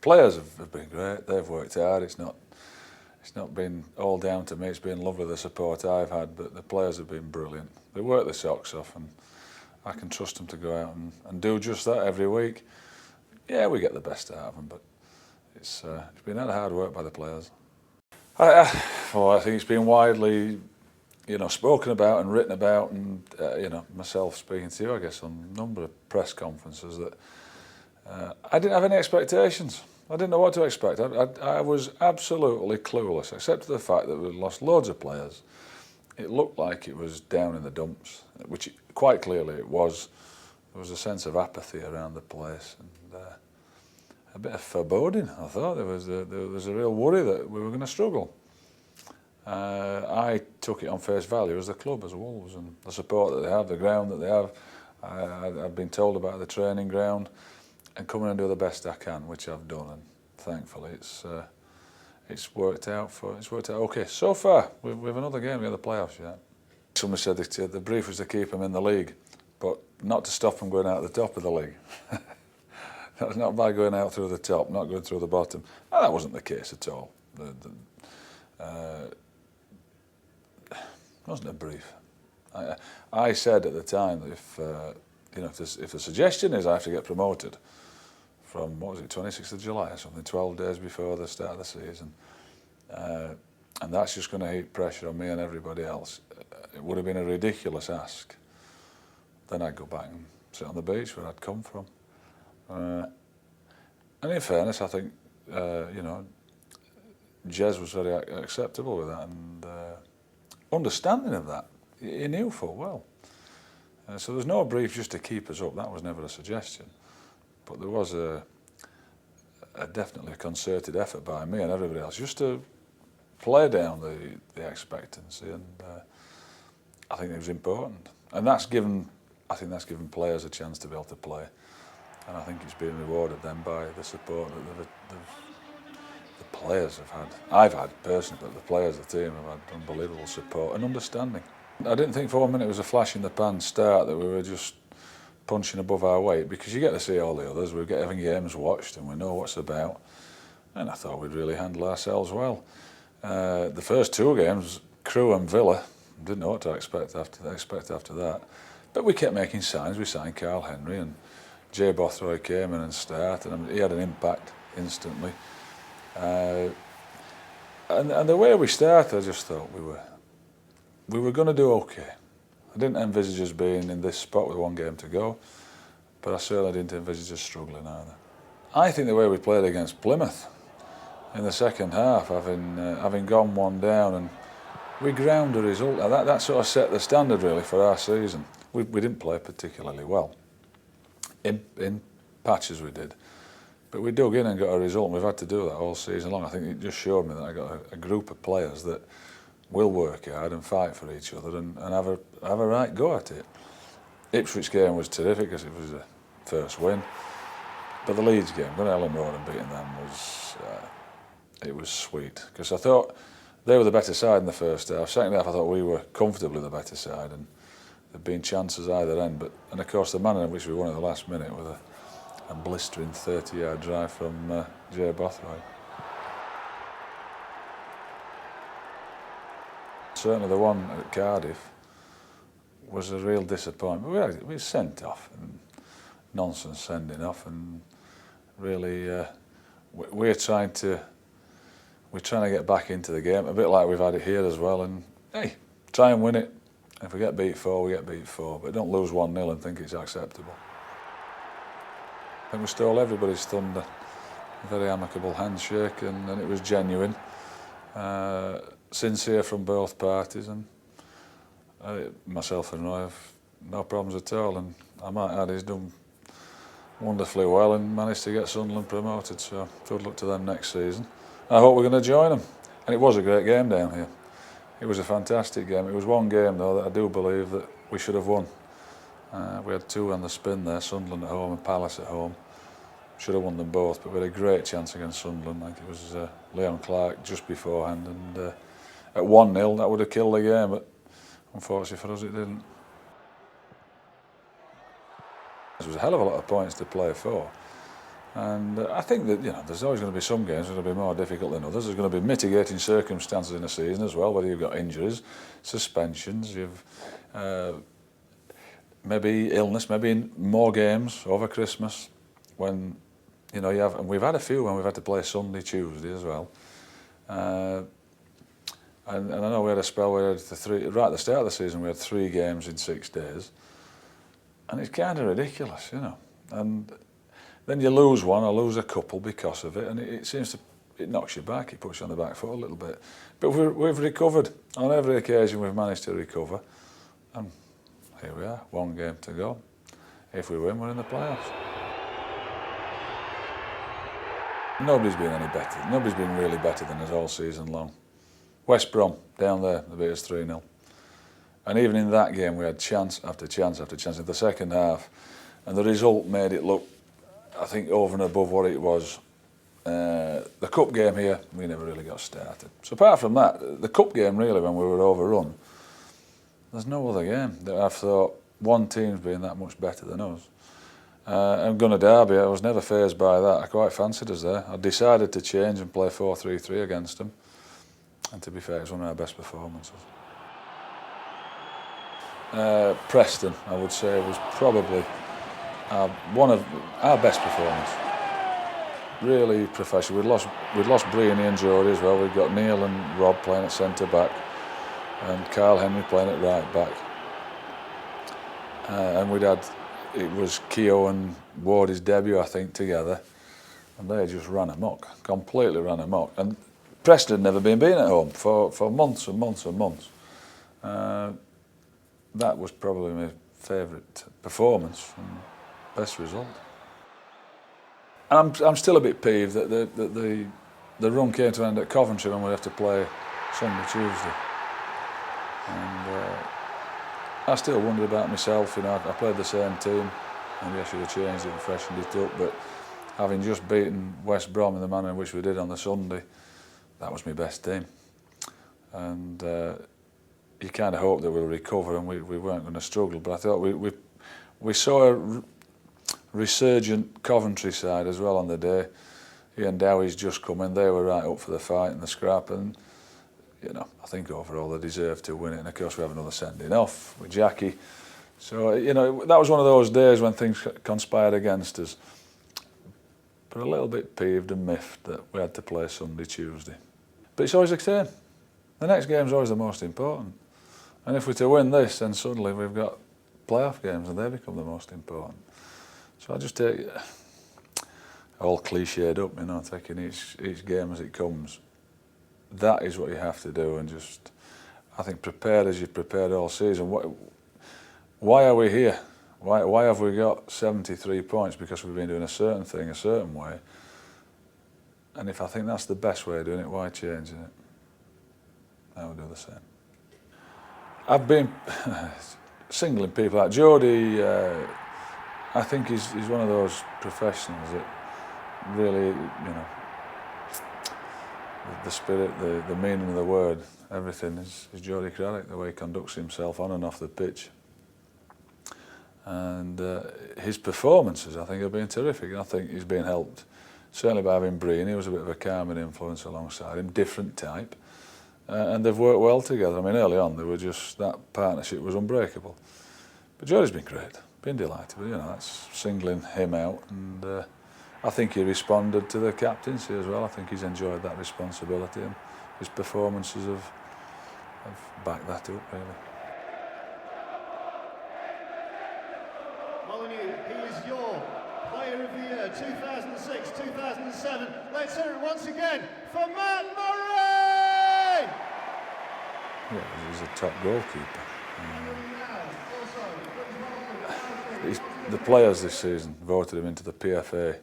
Players have been great. They've worked hard. It's not been all down to me. It's been lovely the support I've had, but the players have been brilliant. They work their socks off, and I can trust them to go out and do just that every week. Yeah, we get the best out of them, but it's been a lot of hard work by the players. I think it's been widely, spoken about and written about, and myself speaking to you, I guess, on a number of press conferences, that I didn't have any expectations. I didn't know what to expect. I was absolutely clueless, except for the fact that we lost loads of players. It looked like it was down in the dumps, which quite clearly it was. There was a sense of apathy around the place, and a bit of foreboding. I thought there was a real worry that we were going to struggle. I took it on face value as the club, as Wolves, and the support that they have, the ground that they have. I've been told about the training ground, and come in and do the best I can, which I've done, and thankfully it's worked out okay so far. We've another game in the playoffs yet. Somebody said the brief was to keep them in the league, but not to stop them going out at the top of the league. That's not by going out through the top, not going through the bottom. And that wasn't the case at all. Wasn't a brief. I said at the time that if the suggestion is I have to get promoted from, 26th of July or something, 12 days before the start of the season, and that's just going to heap pressure on me and everybody else, it would have been a ridiculous ask. Then I'd go back and sit on the beach where I'd come from. And in fairness, I think, Jez was very acceptable with that, and understanding of that. He knew full well. So there's no brief just to keep us up. That was never a suggestion. But there was definitely a concerted effort by me and everybody else just to play down the expectancy, and I think it was important. And I think that's given players a chance to be able to play. And I think it's been rewarded then by the support that the players have had. I've had personally, but the players of the team have had unbelievable support and understanding. I didn't think for 1 minute it was a flash in the pan start, that we were just punching above our weight, because you get to see all the others. We're getting games watched and we know what's about. And I thought we'd really handle ourselves well. The first two games, Crewe and Villa, didn't know what to expect after that. But we kept making signs. We signed Carl Henry, and Jay Bothroyd came in and started, and he had an impact instantly. And the way we started, I just thought we were going to do okay. I didn't envisage us being in this spot with one game to go, but I certainly didn't envisage us struggling either. I think the way we played against Plymouth in the second half, having gone one down, and we ground a result. That sort of set the standard really for our season. We didn't play particularly well. In patches we did. But we dug in and got a result, and we've had to do that all season long. I think it just showed me that I got a group of players that will work hard and fight for each other and have a right go at it. Ipswich game was terrific because it was the first win. But the Leeds game, going to Ellen Road and beating them, it was sweet. Because I thought they were the better side in the first half. Second half I thought we were comfortably the better side, and there'd been chances either end. And of course the manner in which we won at the last minute with a blistering 30-yard drive from Jay Bothroyd. Certainly the one at Cardiff was a real disappointment. We were sent off, and nonsense sending off, and really we're trying to get back into the game, a bit like we've had it here as well. And hey, try and win it. If we get beat 4, we get beat 4, but don't lose 1-0 and think it's acceptable. I think we stole everybody's thunder. A very amicable handshake, and it was genuine. Sincere from both parties, and myself and Roy have no problems at all, and I might add he's done wonderfully well and managed to get Sunderland promoted, so good luck to them next season. I hope we're going to join them. And it was a great game down here. It was a fantastic game. It was one game though that I do believe that we should have won. We had 2 on the spin there, Sunderland at home and Palace at home. Should have won them both, but we had a great chance against Sunderland. Like it was Leon Clark just beforehand, and at 1-0 that would have killed the game, but unfortunately for us it didn't. There was a hell of a lot of points to play for. And I think that there's always going to be some games that are going to be more difficult than others. There's going to be mitigating circumstances in a season as well, whether you've got injuries, suspensions, you've maybe illness, maybe more games over Christmas when you have, and we've had a few when we've had to play Sunday, Tuesday as well. And I know we had a spell where we had right at the start of the season we had 3 games in 6 days, and it's kind of ridiculous, And then you lose one or lose a couple because of it, and it seems to knocks you back, it puts you on the back foot a little bit. But we've recovered on every occasion. We've managed to recover, and here we are, 1 game to go. If we win, we're in the playoffs. Nobody's been any better. Nobody's been really better than us all season long. West Brom, down there, they beat us 3-0. And even in that game, we had chance after chance after chance in the second half. And the result made it look, I think, over and above what it was. The cup game here, we never really got started. So apart from that, the cup game really, when we were overrun, there's no other game that I've thought one team's been that much better than us. And Gunner Derby, I was never fazed by that. I quite fancied us there. I decided to change and play 4-3-3 against them. And to be fair, it was one of our best performances. Preston, I would say, was probably one of our best performers. Really professional. We'd lost Brian and Jody as well. We've got Neil and Rob playing at centre back, and Carl Henry playing at right back. And it was Keogh and Wardy's debut, I think, together, and they just ran amok, completely ran amok. And Preston had never been beaten at home for months and months and months. That was probably my favourite performance and best result. And I'm still a bit peeved that the run came to an end at Coventry when we have to play Sunday, Tuesday. And I still wonder about myself. I played the same team. Maybe I should have changed it and freshened it up. But having just beaten West Brom in the manner in which we did on the Sunday, that was my best team. And you kind of hope that we'll recover and we weren't going to struggle. But I thought we saw a resurgent Coventry side as well on the day. Ian Dowie's just come in. They were right up for the fight and the scrap. And I think overall they deserve to win it. And of course we have another sending off with Jackie. So that was one of those days when things conspired against us. But a little bit peeved and miffed that we had to play Sunday, Tuesday. But it's always the same. The next game's always the most important. And if we're to win this, then suddenly we've got playoff games and they become the most important. So I just take all cliched up, taking each game as it comes. That is what you have to do, and just, I think, prepare as you've prepared all season. Why are we here? Why have we got 73 points? Because we've been doing a certain thing a certain way. And if I think that's the best way of doing it, why changing it? I would do the same. I've been singling people out. Jody, I think he's one of those professionals that really, the spirit, the meaning of the word, everything is Jody Craddock, the way he conducts himself on and off the pitch. And his performances, I think, have been terrific. I think he's been helped, certainly by having Breen. He was a bit of a calming influence alongside him, different type. And they've worked well together. I mean, early on, that partnership was unbreakable. But Jody's been great, been delighted. But, that's singling him out. And I think he responded to the captaincy as well. I think he's enjoyed that responsibility, and his performances have backed that up, really. Molyneux, he is your Player of the Year, 2006, 2007. Let's hear it once again for Matt Murray! Yeah, he's a top goalkeeper. The players this season voted him into the PFA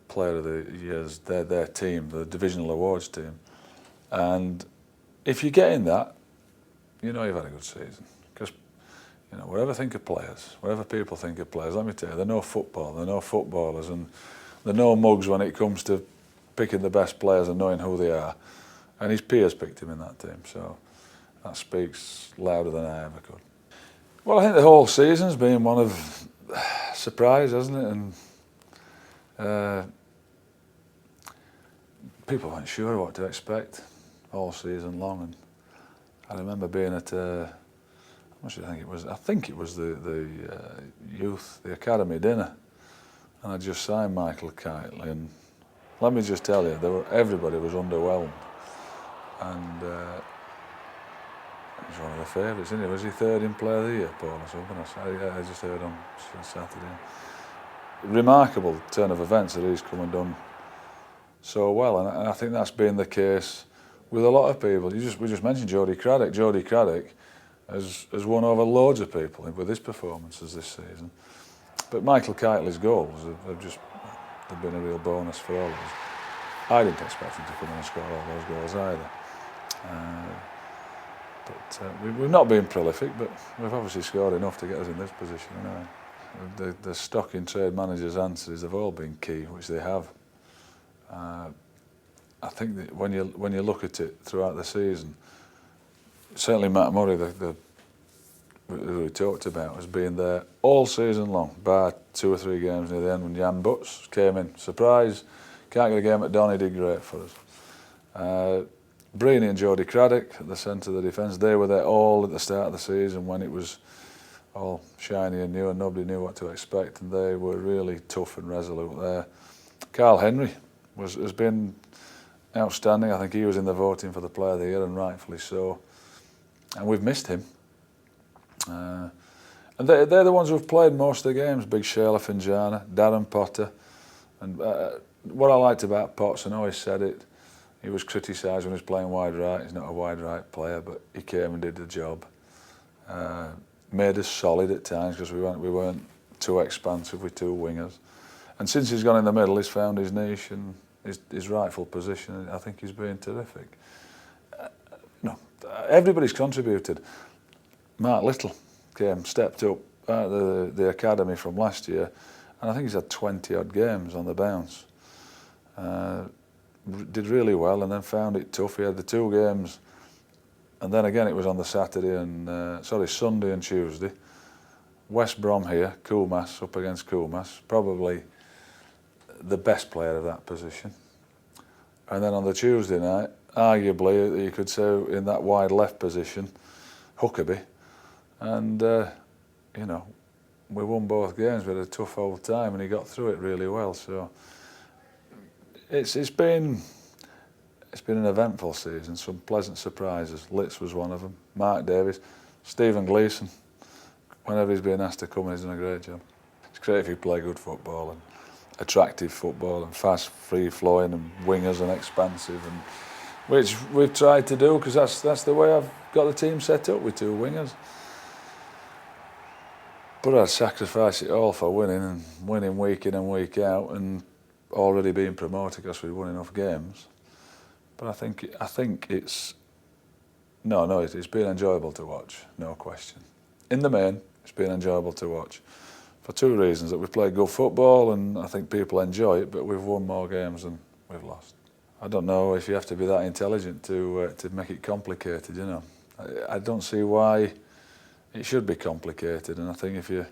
Player of the Years, their team, the Divisional Awards team. And if you get in that, you've had a good season. Because, whatever people think of players, let me tell you, they're no football, they're no footballers, and they're no mugs when it comes to picking the best players and knowing who they are. And his peers picked him in that team, so that speaks louder than I ever could. Well, I think the whole season's been one of surprise, hasn't it? And People weren't sure what to expect all season long, and I remember being at what should I think it was? I think it was the academy dinner, and I just signed Michael Kitely, and let me just tell you, everybody was underwhelmed, and he was one of the favourites, isn't he? Was he third in Player of the Year, Paul, or something? I just heard on Saturday. Remarkable turn of events that he's come and done so well, and I think that's been the case with a lot of people. We just mentioned Jody Craddock. Jody Craddock has won over loads of people with his performances this season. But Michael Kitely's goals they've been a real bonus for all of us. I didn't expect him to come in and score all those goals either. We've not been prolific, but we've obviously scored enough to get us in this position anyway. The stock in trade managers' answers have all been key, which they have. I think that when you look at it throughout the season, certainly Matt Murray, who we talked about, has been there all season long, bar 2 or 3 games near the end when Jan Butts came in. Surprise, can't get a game at Don, he did great for us. Breeny and Jody Craddock at the centre of the defence, they were there all at the start of the season when it was all shiny and new and nobody knew what to expect, and they were really tough and resolute there. Carl Henry has been outstanding. I think he was in the voting for the Player of the Year, and rightfully so. And we've missed him. And they're the ones who've played most of the games. Big Shayla Finjana, Darren Potter. And what I liked about Potts, and always said it, he was criticised when he was playing wide right. He's not a wide right player, but he came and did the job. Made us solid at times because we weren't too expansive with 2 wingers. And since he's gone in the middle, he's found his niche and his rightful position. I think he's been terrific. Everybody's contributed. Mark Little stepped up out of the academy from last year, and I think he's had 20 odd games on the bounce. Did really well, and then found it tough. He had the 2 games, and then again it was on the Sunday and Tuesday. West Brom here, Kumas up against Kumas, probably the best player of that position. And then on the Tuesday night, arguably you could say in that wide left position, Huckabee. And we won both games. We had a tough old time, and he got through it really well. So it's been an eventful season. Some pleasant surprises. Litz was one of them. Mark Davies, Stephen Gleeson. Whenever he's been asked to come in, he's done a great job. It's great if you play good football and attractive football and fast, free-flowing and wingers and expansive, and which we've tried to do because that's the way I've got the team set up with 2 wingers. But I'd sacrifice it all for winning week in and week out, and already being promoted because we've won enough games. But I think it's been enjoyable to watch, no question. In the main, it's been enjoyable to watch for 2 reasons: that we've played good football, and I think people enjoy it. But we've won more games than we've lost. I don't know if you have to be that intelligent to make it complicated. I don't see why it should be complicated, and I think if you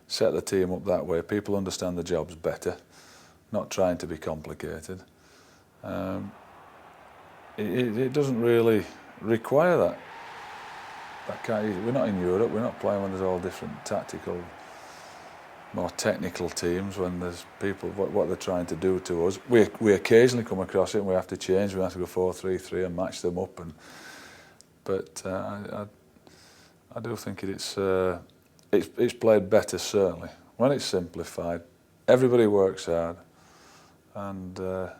set the team up that way, people understand the jobs better, not trying to be complicated. It doesn't really require that. We're not in Europe, we're not playing when there's all different tactical, more technical teams, when there's people, what they're trying to do to us. We occasionally come across it and we have to change, we have to go 4-3-3 and match them up. But I do think it's played better, certainly. When it's simplified, everybody works hard, and I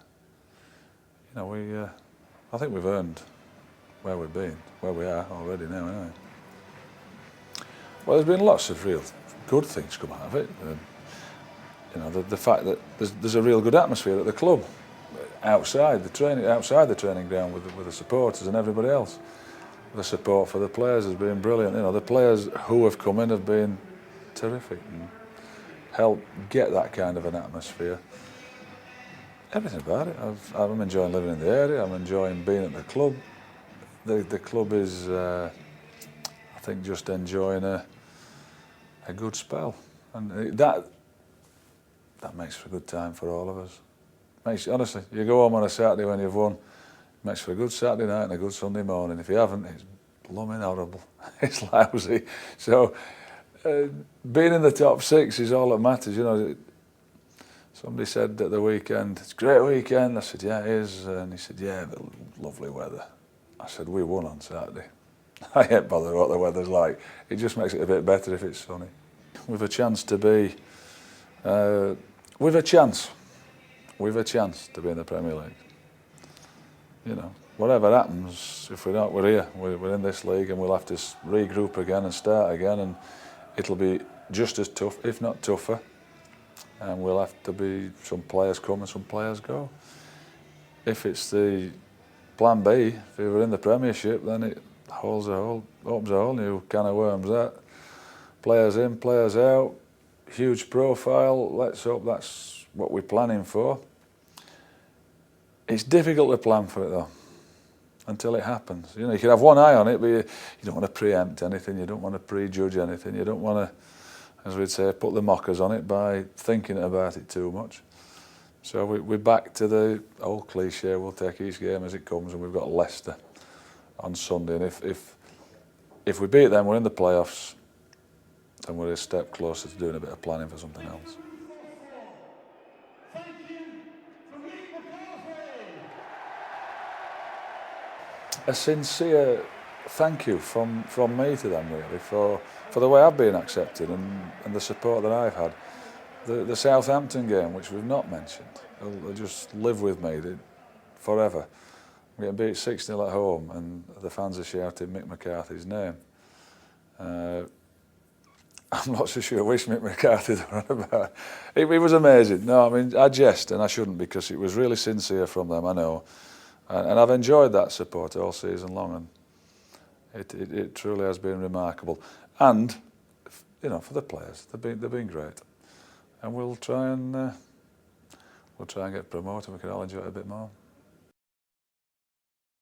think we've earned where we've been, where we are already now, anyway. Well, there's been lots of real good things come out of it. The fact that there's a real good atmosphere at the club, outside the training ground with the supporters and everybody else. The support for the players has been brilliant. The players who have come in have been terrific and helped get that kind of an atmosphere. Everything about it. I'm enjoying living in the area. I'm enjoying being at the club. The club is, I think, just enjoying a good spell, and that makes for a good time for all of us. Honestly, you go home on a Saturday when you've won, it makes for a good Saturday night and a good Sunday morning. If you haven't, it's blooming horrible. It's lousy. So being in the top 6 is all that matters. You know, somebody said at the weekend, "It's a great weekend." I said, "Yeah, it is." And he said, "Yeah, but lovely weather." I said, "We won on Saturday." I ain't bothered what the weather's like. It just makes it a bit better if it's sunny. We've a chance to be. We've a chance to be in the Premier League. You know, whatever happens, if we're not, we're here. We're in this league, and we'll have to regroup again and start again, and it'll be just as tough, if not tougher. And we'll have to be, some players come and some players go. If it's the plan B, if we were in the Premiership, then it opens a whole new can of worms. That players in, players out, huge profile. Let's hope that's what we're planning for. It's difficult to plan for it though, until it happens. You know, you can have one eye on it, but you don't want to preempt anything. You don't want to prejudge anything. You don't want to, as we'd say, put the mockers on it by thinking about it too much. So we're back to the old cliche, we'll take each game as it comes, and we've got Leicester on Sunday. And if we beat them, we're in the playoffs, then we're a step closer to doing a bit of planning for something else. Thank you for Mick McCarthy. A sincere thank you from me to them, really, for the way I've been accepted and the support that I've had. The Southampton game, which we've not mentioned, will just live with me forever. We're getting beat 6-0 at home, and the fans are shouting Mick McCarthy's name. I'm not so sure which Mick McCarthy they're on about. It was amazing. No, I mean, I jest, and I shouldn't, because it was really sincere from them, I know. And I've enjoyed that support all season long, and it truly has been remarkable. And, you know, for the players, they've been great. And we'll try and get promoted. We can all enjoy it a bit more.